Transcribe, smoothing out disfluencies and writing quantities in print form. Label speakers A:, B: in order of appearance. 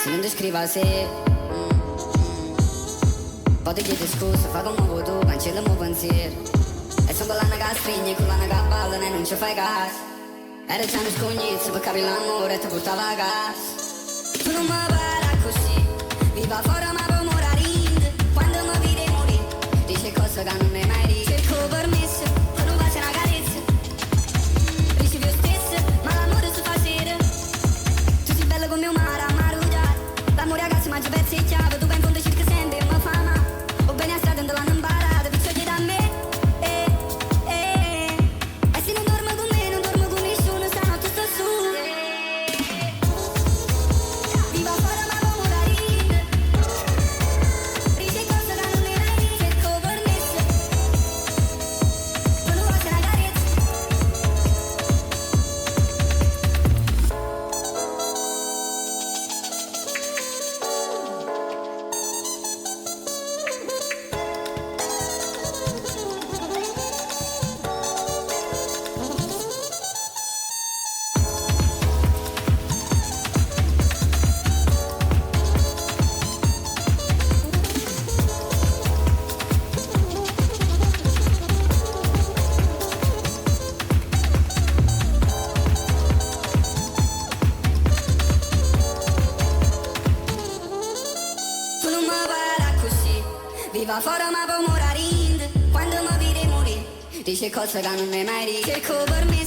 A: se non ti scrivo a se. Poi ti chiedo scusa, fa come vuoi tu, cancello il mio pensiero. E sono quella che stringe, quella che balla e non ci fai caso. Era già una scognizia per capire l'amore e ti portava a casa. Tu non mi parla così, viva fuori ma poi morire in. Quando mi vedi morire, dice cose che non mi hai mai detto. Cerco permesso, tu non faccio una carezza. Ricevi io stessa, ma l'amore si fa sera. Tu sei bella come un mare, amarugiato. L'amore ragazzi mangia pezzi e chiave. Tu vai in fondo e cerchi sempre, ma fa male. O bene a strada non l'hanno imparato, piccio da me. E se non dormo con me, non dormo con nessuno, stanotte sto su. Viva fuori ma poi morire. Dice cose che non mi hai detto. Cerco permesso, tu non faccio una carezza. Tu non mi parla così, viva fuori ma poi morire in. Quando mi vedi morire, dice cose che non mi hai mai detto. Cerco per me